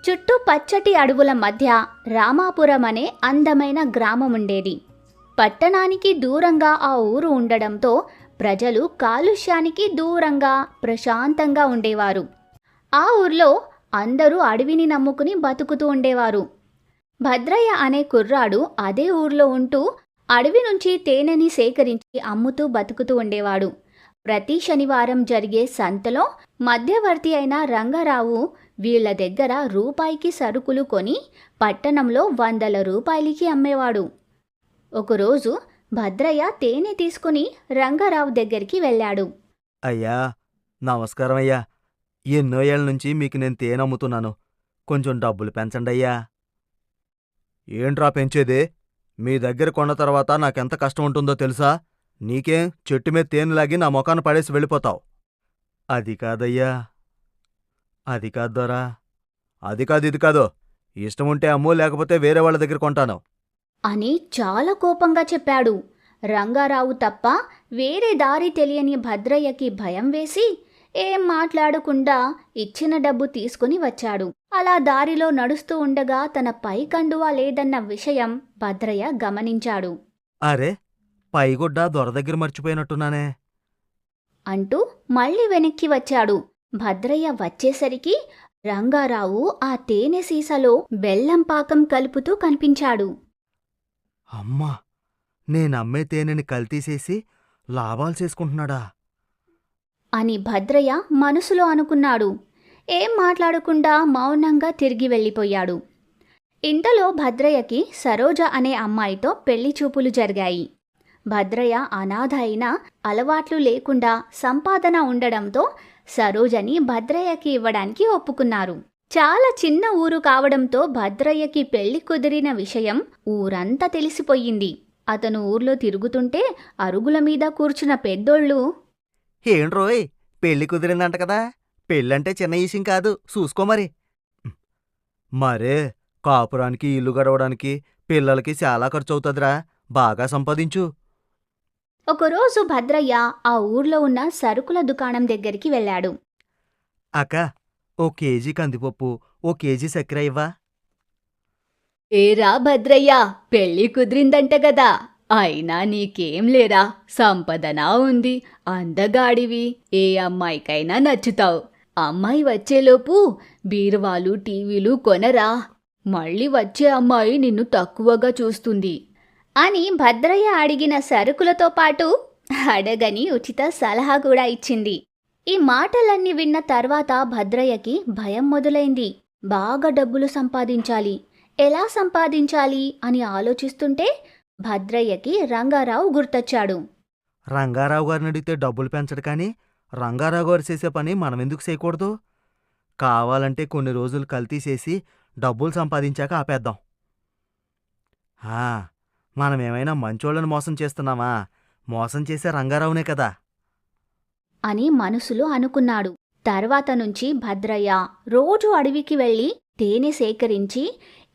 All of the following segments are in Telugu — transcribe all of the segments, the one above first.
చుట్టూ పచ్చటి అడవుల మధ్య రామాపురం అనే అందమైన గ్రామముండేది. పట్టణానికి దూరంగా ఆ ఊరు ఉండడంతో ప్రజలు కాలుష్యానికి దూరంగా ప్రశాంతంగా ఉండేవారు. ఆ ఊర్లో అందరూ అడవిని నమ్ముకుని బతుకుతూ ఉండేవారు. భద్రయ్య అనే కుర్రాడు అదే ఊర్లో ఉంటూ అడవి నుంచి తేనెని సేకరించి అమ్ముతూ బతుకుతూ ఉండేవాడు. ప్రతి శనివారం జరిగే సంతలో మధ్యవర్తి అయిన రంగారావు వీళ్ల దగ్గర రూపాయికి సరుకులు కొని పట్టణంలో 100 రూపాయలకి అమ్మేవాడు. ఒకరోజు భద్రయ్య తేనె తీసుకుని రంగారావు దగ్గరికి వెళ్ళాడు. అయ్యా, నమస్కారం అయ్యా. ఎన్నో ఏళ్ళ నుంచి మీకు నేను తేనె అమ్ముతున్నాను. కొంచెం డబ్బులు పెంచండి అయ్యా. ఏంట్రా పెంచేదే? మీ దగ్గర కొన్న తర్వాత నాకెంత కష్టం ఉంటుందో తెలుసా? నీకేం చెట్టు మీద తేనె లాగి నా మొఖాన పడేసి వెళ్ళిపోతావు. అది కాదయ్యా, అది కాదు దొరా, అది కాదు ఇది కాదు. ఇష్టం ఉంటే అమ్ము, లేకపోతే వేరే వాళ్ళ దగ్గర కొంటాను అని చాలా కోపంగా చెప్పాడు. రంగారావు తప్ప వేరే దారి తెలియని భద్రయ్యకి భయం వేసి ఏం మాట్లాడకుండా ఇచ్చిన డబ్బు తీసుకుని వచ్చాడు. అలా దారిలో నడుస్తూ ఉండగా తన పై కండువా లేదన్న విషయం భద్రయ్య గమనించాడు. అరే, పైగుడ్డ దొర దగ్గర మర్చిపోయినట్టున్నానే అంటూ మళ్ళీ వెనక్కి వచ్చాడు. భద్రయ్య వచ్చేసరికి రంగారావు ఆ తేనె సీసాలో బెల్లం పాకం కలుపుతూ కనిపించాడు. అమ్మా, నేనమ్మే తేనెని కల్తీసేసి లాభాలు చేసుకుంటున్నాడా అని భద్రయ్య మనసులో అనుకున్నాడు. ఏం మాట్లాడకుండా మౌనంగా తిరిగి వెళ్ళిపోయాడు. ఇంతలో భద్రయ్యకి సరోజ అనే అమ్మాయితో పెళ్లి చూపులు జరిగాయి. భద్రయ్య అనాథ అయినా అలవాట్లు లేకుండా సంపాదన ఉండడంతో సరోజని భద్రయ్యకి ఇవ్వడానికి ఒప్పుకున్నారు. చాలా చిన్న ఊరు కావడంతో భద్రయ్యకి పెళ్లి కుదిరిన విషయం ఊరంతా తెలిసిపోయింది. అతను ఊర్లో తిరుగుతుంటే అరుగుల మీద కూర్చున్న పెద్దోళ్ళు, ఏంట్రోయ్, పెళ్లి కుదిరిందంట కదా. పెళ్ళంటే చిన్న విషయం కాదు, చూసుకో మరి. మరే, కాపురానికి, ఇల్లు గడవడానికి, పిల్లలకి చాలా ఖర్చవుతుందిరా. బాగా సంపాదించు. ఒకరోజు భద్రయ్య ఆ ఊర్లో ఉన్న సరుకుల దుకాణం దగ్గరికి వెళ్ళాడు. అక్క, ఓ కేజీ కందిపప్పు, ఓ కేజీ చక్కెర ఇవ్వా. ఏరా భద్రయ్య, పెళ్లి కుదిరిందంట గదా. అయినా నీకేం లేరా, సంపదనా ఉంది, అందగాడివి, ఏ అమ్మాయికైనా నచ్చుతావు. అమ్మాయి వచ్చేలోపు బీరువాలు, టీవీలు కొనరా. మళ్ళీ వచ్చే అమ్మాయి నిన్ను తక్కువగా చూస్తుంది అని భద్రయ్య అడిగిన సరుకులతో పాటు అడగని ఉచిత సలహా కూడా ఇచ్చింది. ఈ మాటలన్నీ విన్న తర్వాత భద్రయ్యకి భయం మొదలైంది. బాగా డబ్బులు సంపాదించాలి, ఎలా సంపాదించాలి అని ఆలోచిస్తుంటే భద్రయ్యకి రంగారావు గుర్తొచ్చాడు. రంగారావు గారిని అడిగితే డబ్బులు పెంచడు కానీ రంగారావు గారు చేసే పని మనమెందుకు చేయకూడదు? కావాలంటే కొన్ని రోజులు కల్తీసేసి డబ్బులు సంపాదించాక ఆపేద్దాం. మనమేమైనా మంచోళ్ళని మోసం చేస్తున్నామా? మోసం చేసే రంగారావునే కదా అని మనసులో అనుకున్నాడు. తర్వాత నుంచి భద్రయ్య రోజు అడవికి వెళ్ళి తేనె సేకరించి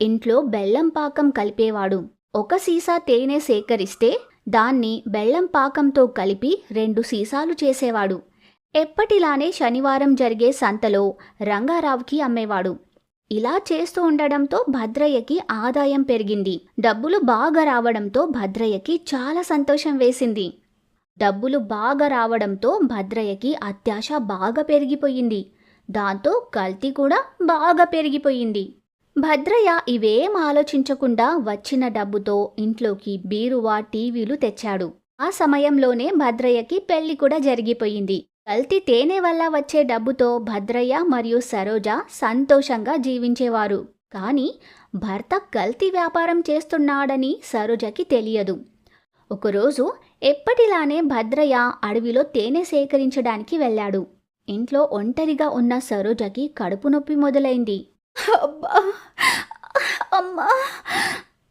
ఇంట్లో బెల్లం పాకం కలిపేవాడు. ఒక సీసా తేనె సేకరిస్తే దాన్ని బెల్లం పాకంతో కలిపి 2 సీసాలు చేసేవాడు. ఎప్పటిలానే శనివారం జరిగే సంతలో రంగారావుకి అమ్మేవాడు. ఇలా చేస్తూ ఉండడంతో భద్రయ్యకి ఆదాయం పెరిగింది. డబ్బులు బాగా రావడంతో భద్రయ్యకి చాలా సంతోషం వేసింది. డబ్బులు బాగా రావడంతో భద్రయ్యకి అత్యాశ బాగా పెరిగిపోయింది. దాంతో కల్తీ కూడా బాగా పెరిగిపోయింది. భద్రయ్య ఇవేం ఆలోచించకుండా వచ్చిన డబ్బుతో ఇంట్లోకి బీరువా, టీవీలు తెచ్చాడు. ఆ సమయంలోనే భద్రయ్యకి పెళ్లి కూడా జరిగిపోయింది. కల్తీ తేనె వల్ల వచ్చే డబ్బుతో భద్రయ్య మరియు సరోజ సంతోషంగా జీవించేవారు. కానీ భర్త కల్తీ వ్యాపారం చేస్తున్నాడని సరోజకి తెలియదు. ఒకరోజు ఎప్పటిలానే భద్రయ్య అడవిలో తేనె సేకరించడానికి వెళ్ళాడు. ఇంట్లో ఒంటరిగా ఉన్న సరోజకి కడుపు నొప్పి మొదలైంది. అబ్బా, అమ్మా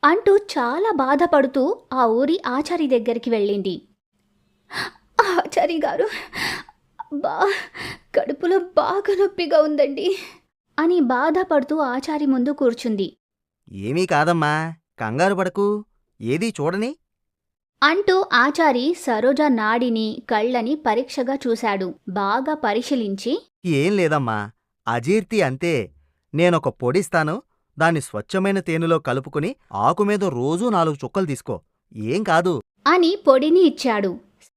అంటూ చాలా బాధపడుతూ ఆ ఊరి ఆచారి దగ్గరికి వెళ్ళింది. ఆచారి గారు, అబ్బా, కడుపులో బాగా నొప్పిగా ఉందండి అని బాధపడుతూ ఆచారి ముందు కూర్చుంది. ఏమీ కాదమ్మా, కంగారు పడకు, ఏదీ చూడని అంటూ ఆచారి సరోజ నాడిని, కళ్ళని పరీక్షగా చూశాడు. బాగా పరిశీలించి, ఏం లేదమ్మా, అజీర్తి అంతే. నేనొక పొడిస్తాను, దాన్ని స్వచ్ఛమైన తేనెలో కలుపుకుని ఆకుమీద రోజూ 4 చుక్కలు తీసుకో. ఏం కాదు. అని పొడిని ఇచ్చాడు.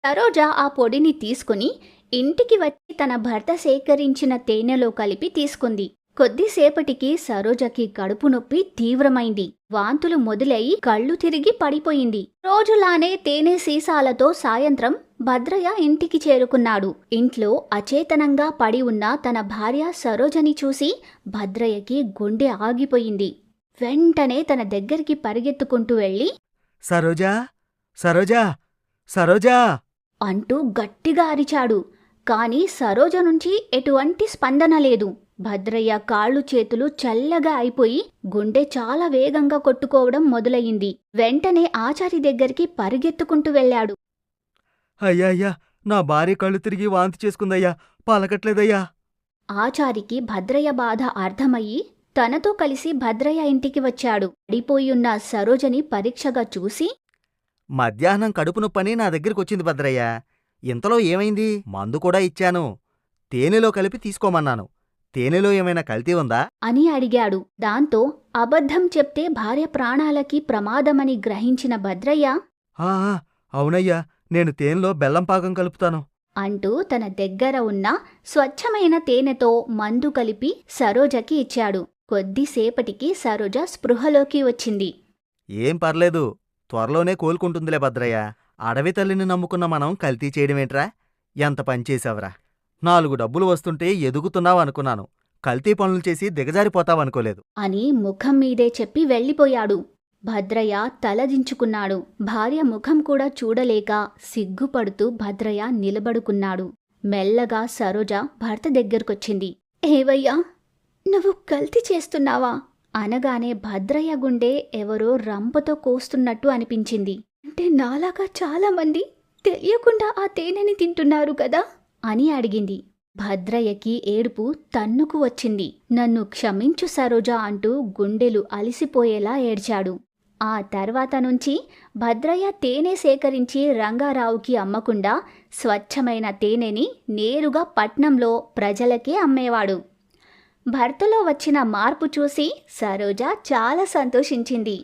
సరోజ ఆ పొడిని తీసుకుని ఇంటికి వచ్చి తన భర్త సేకరించిన తేనెలో కలిపి తీసుకుంది. కొద్దిసేపటికి సరోజకి కడుపు నొప్పి తీవ్రమైంది. వాంతులు మొదలయి కళ్ళు తిరిగి పడిపోయింది. రోజులానే తేనె సీసాలతో సాయంత్రం భద్రయ్య ఇంటికి చేరుకున్నాడు. ఇంట్లో అచేతనంగా పడి ఉన్న తన భార్య సరోజని చూసి భద్రయ్యకి గుండె ఆగిపోయింది. వెంటనే తన దగ్గరికి పరిగెత్తుకుంటూ వెళ్ళి సరోజా, సరోజా, సరోజా అంటూ గట్టిగా అరిచాడు. కాని సరోజ నుంచి ఎటువంటి స్పందన లేదు. భద్రయ్య కాళ్ళు చేతులు చల్లగా అయిపోయి గుండె చాలా వేగంగా కొట్టుకోవడం మొదలయ్యింది. వెంటనే ఆచారి దగ్గరికి పరిగెత్తుకుంటూ వెళ్ళాడు. అయ్యా అయ్యా, నా భార్య కళ్ళు తిరిగి వాంతి చేసుకుందయ్యా, పలకట్లేదయ్యా. ఆచారికి భద్రయ్య బాధ అర్థమయ్యి తనతో కలిసి భద్రయ్య ఇంటికి వచ్చాడు. పడిపోయున్న సరోజని పరీక్షగా చూసి మధ్యాహ్నం కడుపు నొప్పని నా దగ్గరికొచ్చింది భద్రయ్య. ఇంతలో ఏమైంది? మందు కూడా ఇచ్చాను. తేనెలో కలిపి తీసుకోమన్నాను. తేనెలో ఏమైనా కల్తీ ఉందా అని అడిగాడు. దాంతో అబద్ధం చెప్తే భార్య ప్రాణాలకి ప్రమాదమని గ్రహించిన భద్రయ్య ఆ అవునయ్యా, నేను తేనెలో బెల్లం పాకం కలుపుతాను అంటూ తన దగ్గర ఉన్న స్వచ్ఛమైన తేనెతో మందు కలిపి సరోజకి ఇచ్చాడు. కొద్దిసేపటికి సరోజ స్పృహలోకి వచ్చింది. ఏం పర్లేదు, త్వరలోనే కోలుకుంటుందిలే భద్రయ్య. అడవి తల్లిని నమ్ముకున్న మనం కల్తీ చేయడమేంట్రా? ఎంత పనిచేశావురా. 4 డబ్బులు వస్తుంటే ఎదుగుతున్నావనుకున్నాను. కల్తీ పనులు చేసి దిగజారిపోతావనుకోలేదు అని ముఖం మీదే చెప్పి వెళ్ళిపోయాడు. భద్రయ్య తలదించుకున్నాడు. భార్య ముఖం కూడా చూడలేక సిగ్గుపడుతూ భద్రయ్య నిలబడుకున్నాడు. మెల్లగా సరోజ భర్త దగ్గరకొచ్చింది. ఏవయ్యా, నువ్వు కల్తీ చేస్తున్నావా అనగానే భద్రయ్య గుండె ఎవరో రంపతో కోస్తున్నట్టు అనిపించింది. అంటే నాలాగా చాలామంది తెలియకుండా ఆ తేనెని తింటున్నారు కదా అని అడిగింది. భద్రయ్యకి ఏడుపు తన్నుకు వచ్చింది. నన్ను క్షమించు సరోజా అంటూ గుండెలు అలిసిపోయేలా ఏడ్చాడు. ఆ తర్వాత నుంచి భద్రయ్య తేనె సేకరించి రంగారావుకి అమ్మకుండా స్వచ్ఛమైన తేనెని నేరుగా పట్నంలో ప్రజలకే అమ్మేవాడు. భర్తలో వచ్చిన మార్పు చూసి సరోజ చాలా సంతోషించింది.